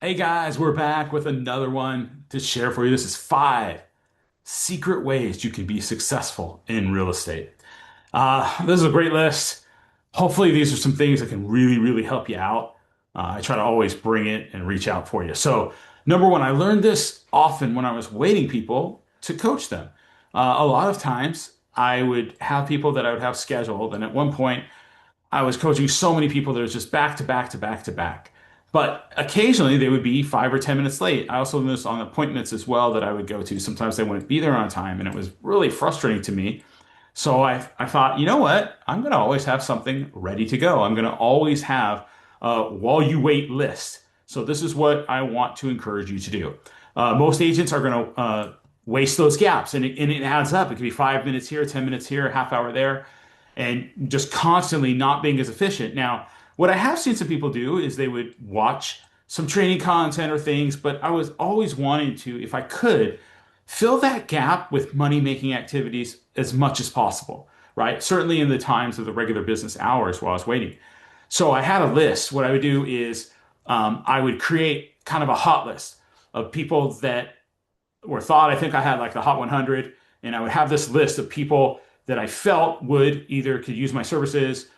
Hey guys, we're back with another one to share for you. This is five secret ways you can be successful in real estate. This is a great list. Hopefully, these are some things that can really, really help you out. I try to always bring it and reach out for you. So, number one, I learned this often when I was waiting people to coach them. A lot of times, I would have people that I would have scheduled, and at one point, I was coaching so many people that it was just back to back to back to back. But occasionally they would be 5 or 10 minutes late. I also noticed on appointments as well that I would go to. Sometimes they wouldn't be there on time, and it was really frustrating to me. So I thought, you know what? I'm going to always have something ready to go. I'm going to always have a while you wait list. So this is what I want to encourage you to do. Most agents are going to waste those gaps, and it adds up. It could be 5 minutes here, 10 minutes here, a half hour there, and just constantly not being as efficient. Now, what I have seen some people do is they would watch some training content or things, but I was always wanting to, if I could, fill that gap with money making activities as much as possible, right? Certainly in the times of the regular business hours while I was waiting. So I had a list. What I would do is I would create kind of a hot list of people that were thought. I think I had like the Hot 100, and I would have this list of people that I felt would either could use my services,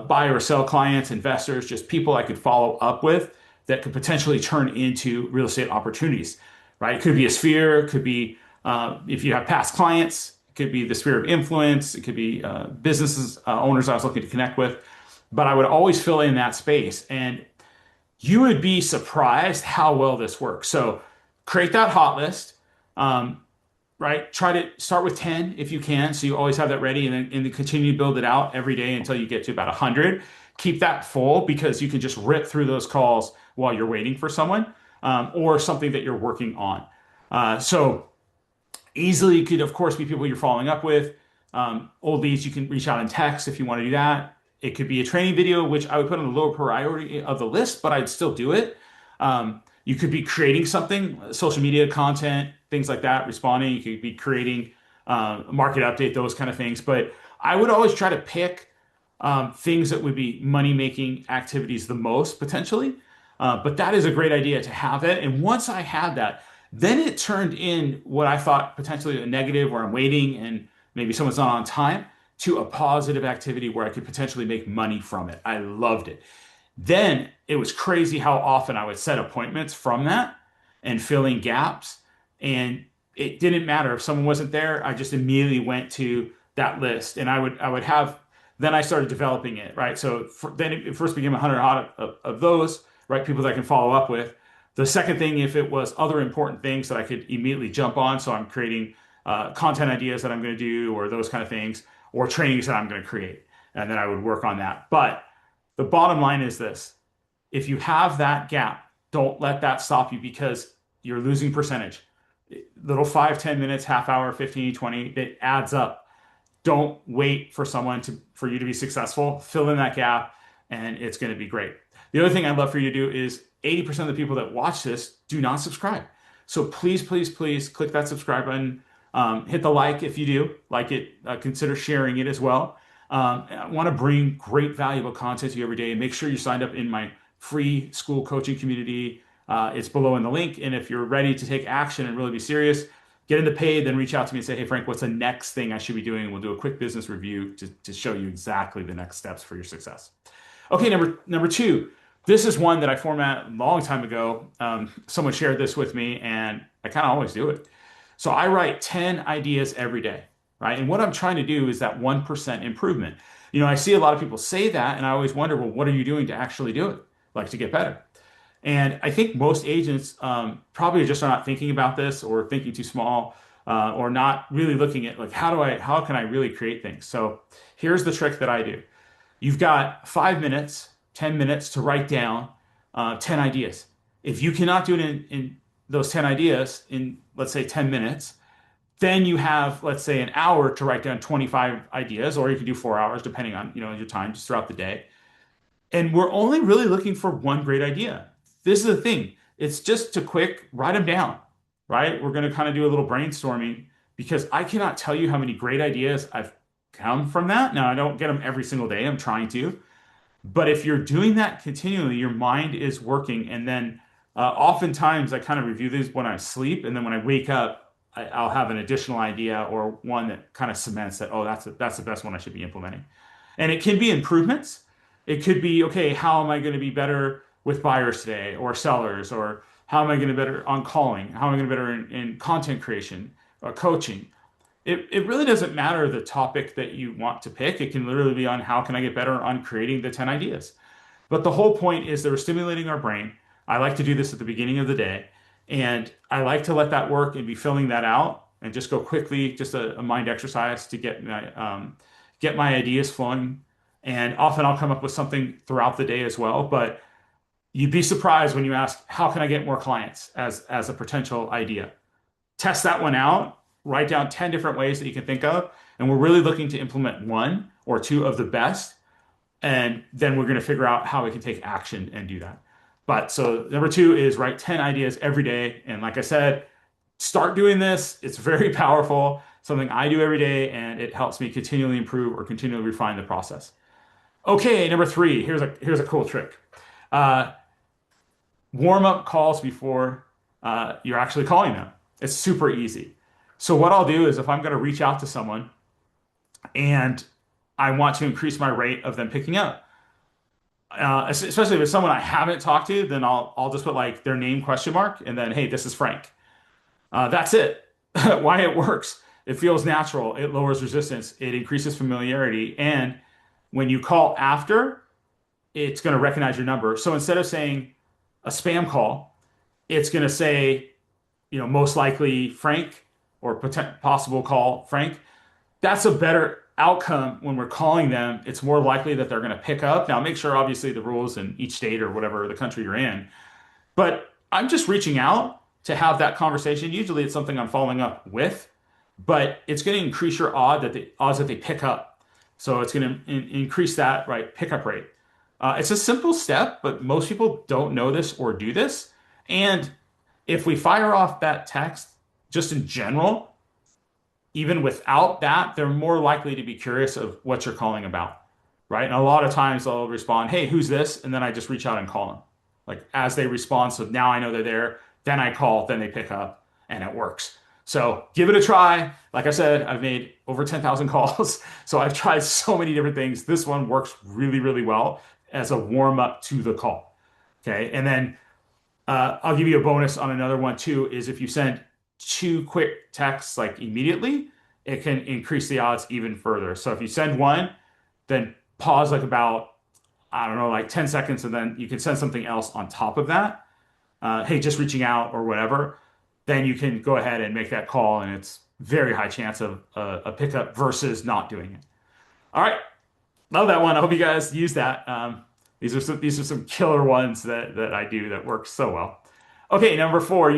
buy or sell clients, investors, just people I could follow up with that could potentially turn into real estate opportunities, right? It could be a sphere, it could be if you have past clients, it could be the sphere of influence, it could be businesses, owners I was looking to connect with. But I would always fill in that space. And you would be surprised how well this works. So create that hot list. Um, right? Try to start with 10 if you can. So you always have that ready and then continue to build it out every day until you get to about 100. Keep that full because you can just rip through those calls while you're waiting for someone or something that you're working on. So easily could, of course, be people you're following up with. Old leads, you can reach out and text if you want to do that. It could be a training video, which I would put on the lower priority of the list, but I'd still do it. You could be creating something, social media content, things like that, responding. You could be creating a market update, those kind of things. But I would always try to pick things that would be money making activities the most potentially. But that is a great idea to have it. And once I had that, then it turned in what I thought potentially a negative where I'm waiting and maybe someone's not on time to a positive activity where I could potentially make money from it. I loved it. Then it was crazy how often I would set appointments from that and filling gaps. And it didn't matter if someone wasn't there, I just immediately went to that list and I would have, then I started developing it, right? So then it first became 100 of those, right? People that I can follow up with. The second thing, if it was other important things that I could immediately jump on, so I'm creating content ideas that I'm going to do or those kind of things, or trainings that I'm going to create. And then I would work on that. But the bottom line is this. If you have that gap, don't let that stop you because you're losing percentage. Little 5, 10 minutes, half hour, 15, 20, it adds up. Don't wait for someone to for you to be successful. Fill in that gap and it's going to be great. The other thing I'd love for you to do is 80% of the people that watch this do not subscribe. So please, please, please click that subscribe button. Hit the like if you do like it. Consider sharing it as well. I want to bring great, valuable content to you every day. Make sure you signed up in my free school coaching community. It's below in the link. And if you're ready to take action and really be serious, get into paid, then reach out to me and say, hey, Frank, what's the next thing I should be doing? And we'll do a quick business review to show you exactly the next steps for your success. Okay, number two. This is one that I formatted a long time ago. Someone shared this with me, and I kind of always do it. So I write 10 ideas every day, right? And what I'm trying to do is that 1% improvement. You know, I see a lot of people say that, and I always wonder, well, what are you doing to actually do it, like to get better? And I think most agents probably just are not thinking about this or thinking too small or not really looking at like, how can I really create things? So here's the trick that I do. You've got 5 minutes, 10 minutes to write down 10 ideas. If you cannot do it in those 10 ideas in, let's say, 10 minutes, then you have, let's say, an hour to write down 25 ideas, or you can do 4 hours, depending on, your time just throughout the day. And we're only really looking for one great idea. This is the thing. It's just to quick write them down, right? We're going to kind of do a little brainstorming because I cannot tell you how many great ideas I've come from that. Now, I don't get them every single day. I'm trying to. But if you're doing that continually, your mind is working. And then Oftentimes, I kind of review these when I sleep, and then when I wake up, I'll have an additional idea or one that kind of cements that, oh, that's the best one I should be implementing. And it can be improvements. It could be, okay, how am I going to be better with buyers today or sellers, or how am I going to be better on calling? How am I going to be better in content creation or coaching? It really doesn't matter the topic that you want to pick. It can literally be on how can I get better on creating the 10 ideas. But the whole point is they're stimulating our brain. I like to do this at the beginning of the day, and I like to let that work and be filling that out and just go quickly, just a mind exercise to get my ideas flowing. And often I'll come up with something throughout the day as well. But you'd be surprised when you ask, how can I get more clients as a potential idea? Test that one out, write down 10 different ways that you can think of. And we're really looking to implement one or two of the best. And then we're going to figure out how we can take action and do that. But so number two is write 10 ideas every day. And like I said, start doing this. It's very powerful, something I do every day, and it helps me continually improve or continually refine the process. Okay, number three, here's a cool trick. Uh, Warm up calls before you're actually calling them. It's super easy. So what I'll do is if I'm going to reach out to someone and I want to increase my rate of them picking up, especially if it's someone I haven't talked to, then I'll just put like their name question mark and then, hey, this is Frank. That's it. Why it works. It feels natural. It lowers resistance. It increases familiarity. And when you call after, it's going to recognize your number. So instead of saying a spam call, it's going to say, most likely Frank or possible call Frank. That's a better outcome when we're calling them. It's more likely that they're going to pick up. Now, make sure obviously the rules in each state or whatever the country you're in, but I'm just reaching out to have that conversation. Usually it's something I'm following up with, but it's going to increase your odds that they pick up. So it's going to increase that pickup rate. It's a simple step, but most people don't know this or do this. And if we fire off that text, just in general, even without that, they're more likely to be curious of what you're calling about, right? And a lot of times they'll respond, hey, who's this? And then I just reach out and call them. Like as they respond, so now I know they're there, then I call, then they pick up, and it works. So give it a try. Like I said, I've made over 10,000 calls, so I've tried so many different things. This one works really, really well as a warm up to the call. Okay, and then I'll give you a bonus on another one too, is if you send two quick texts like immediately, it can increase the odds even further. So if you send one, then pause like about, I don't know, like 10 seconds, and then you can send something else on top of that. Hey, just reaching out or whatever. Then you can go ahead and make that call, and it's very high chance of a pickup versus not doing it. All right, love that one. I hope you guys use that. These are some killer ones that I do that work so well. Okay, number four,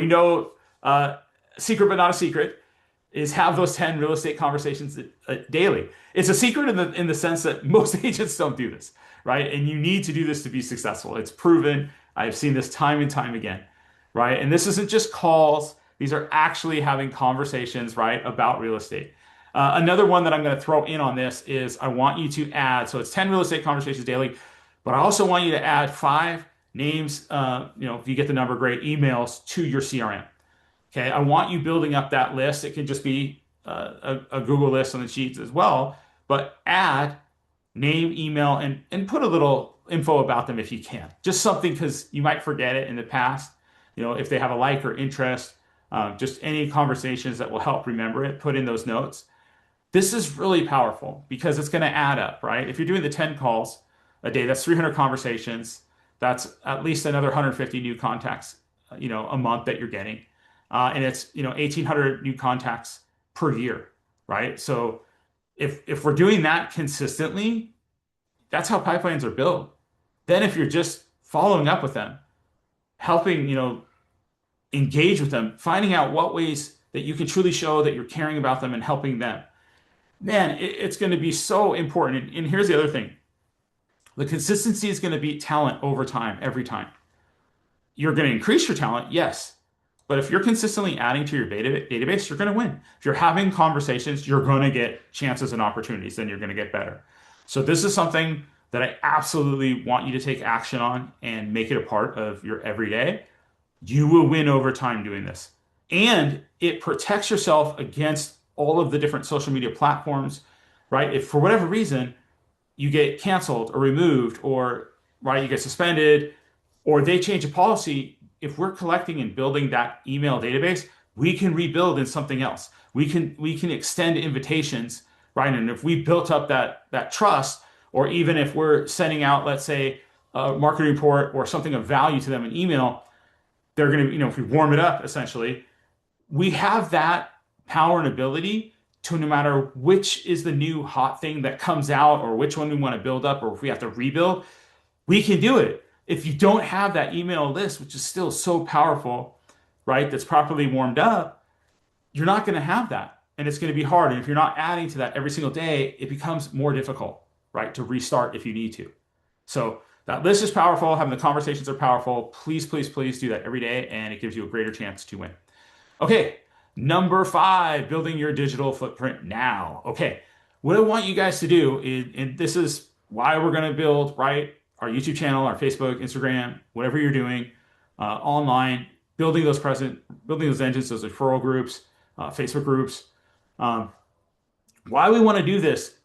secret but not a secret is have those 10 real estate conversations daily. It's a secret in the sense that most agents don't do this, right? And you need to do this to be successful. It's proven. I've seen this time and time again, right? And this isn't just calls. These are actually having conversations, right, about real estate. Another one that I'm going to throw in on this is I want you to add, so it's 10 real estate conversations daily, but I also want you to add 5 names, if you get the number, great, emails to your CRM. Okay, I want you building up that list. It can just be a Google list on the sheets as well, but add name, email, and put a little info about them if you can. Just something because you might forget it in the past. If they have a like or interest, just any conversations that will help remember it, put in those notes. This is really powerful because it's going to add up, right? If you're doing the 10 calls a day, that's 300 conversations. That's at least another 150 new contacts, a month that you're getting. And it's 1,800 new contacts per year, right? So if we're doing that consistently, that's how pipelines are built. Then if you're just following up with them, helping engage with them, finding out what ways that you can truly show that you're caring about them and helping them, man, it's going to be so important. And here's the other thing: the consistency is going to beat talent over time, every time. You're going to increase your talent, yes. But if you're consistently adding to your database, you're going to win. If you're having conversations, you're going to get chances and opportunities, then you're going to get better. So this is something that I absolutely want you to take action on and make it a part of your everyday. You will win over time doing this. And it protects yourself against all of the different social media platforms, right? If for whatever reason you get canceled or removed or right, you get suspended or they change a policy, if we're collecting and building that email database, we can rebuild in something else. We can extend invitations, right? And if we built up that trust, or even if we're sending out, let's say, a marketing report or something of value to them in email, they're going to, if we warm it up, essentially, we have that power and ability to, no matter which is the new hot thing that comes out or which one we want to build up or if we have to rebuild, we can do it. If you don't have that email list, which is still so powerful, right, that's properly warmed up, you're not going to have that. And it's going to be hard. And if you're not adding to that every single day, it becomes more difficult, right, to restart if you need to. So that list is powerful. Having the conversations are powerful. Please, please, please do that every day, and it gives you a greater chance to win. Okay, number 5, building your digital footprint now. Okay, what I want you guys to do is, and this is why we're going to build, right, our YouTube channel, our Facebook, Instagram, whatever you're doing online, building those engines, those referral groups, Facebook groups. Um, why we want to do this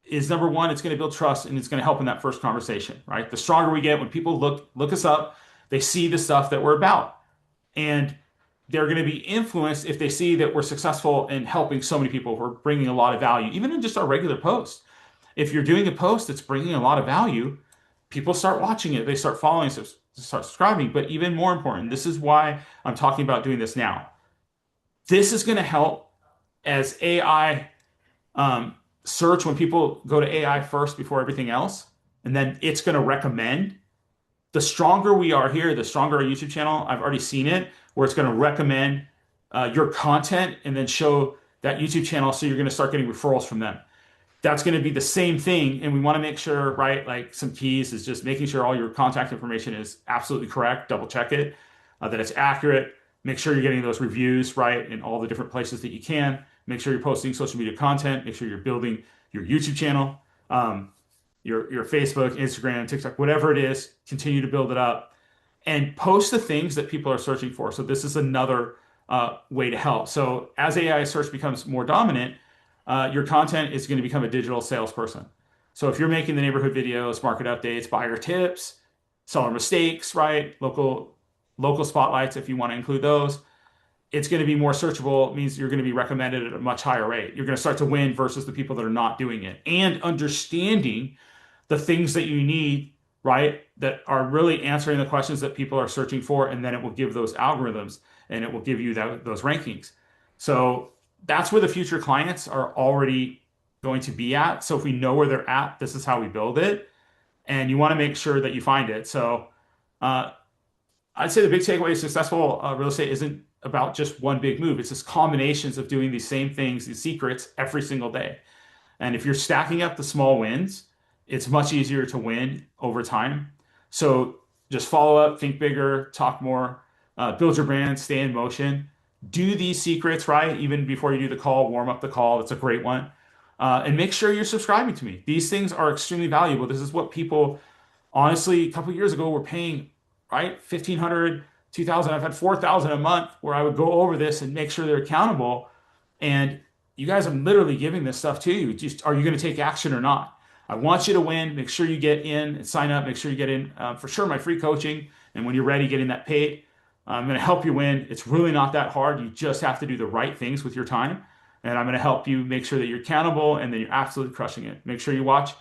is number one, it's going to build trust and it's going to help in that first conversation, right? The stronger we get when people look us up, they see the stuff that we're about. And they're going to be influenced if they see that we're successful in helping so many people. We're bringing a lot of value, even in just our regular post. If you're doing a post that's bringing a lot of value, people start watching it, they start following, start subscribing. But even more important, this is why I'm talking about doing this now. This is going to help as AI search when people go to AI first before everything else, and then it's going to recommend. The stronger we are here, the stronger our YouTube channel. I've already seen it where it's going to recommend your content and then show that YouTube channel. So you're going to start getting referrals from them. That's going to be the same thing. And we want to make sure, right? Like some keys is just making sure all your contact information is absolutely correct. Double check it, that it's accurate. Make sure you're getting those reviews, right? In all the different places that you can. Make sure you're posting social media content. Make sure you're building your YouTube channel, your Facebook, Instagram, TikTok, whatever it is. Continue to build it up and post the things that people are searching for. So this is another way to help. So as AI search becomes more dominant, your content is going to become a digital salesperson. So if you're making the neighborhood videos, market updates, buyer tips, seller mistakes, right? Local spotlights, if you want to include those, it's going to be more searchable. It means you're going to be recommended at a much higher rate. You're going to start to win versus the people that are not doing it. And understanding the things that you need, right, that are really answering the questions that people are searching for, and then it will give those algorithms and it will give you those rankings. So that's where the future clients are already going to be at. So if we know where they're at, this is how we build it. And you want to make sure that you find it. So I'd say the big takeaway is successful real estate isn't about just one big move. It's just combinations of doing these same things, these secrets every single day. And if you're stacking up the small wins, it's much easier to win over time. So just follow up, think bigger, talk more, build your brand, stay in motion, do these secrets, right? Even before you do the call, warm up the call. That's a great one. And make sure you're subscribing to me. These things are extremely valuable. This is what people, honestly, a couple of years ago were paying, right? 1,500, 2,000. I've had 4,000 a month where I would go over this and make sure they're accountable. And you guys, I'm literally giving this stuff to you. Just, are you going to take action or not? I want you to win. Make sure you get in and sign up. Make sure you get in for sure my free coaching. And when you're ready, getting that paid. I'm going to help you win. It's really not that hard. You just have to do the right things with your time. And I'm going to help you make sure that you're accountable and then you're absolutely crushing it. Make sure you watch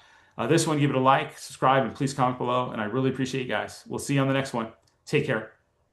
this one, give it a like, subscribe, and please comment below. And I really appreciate you guys. We'll see you on the next one. Take care.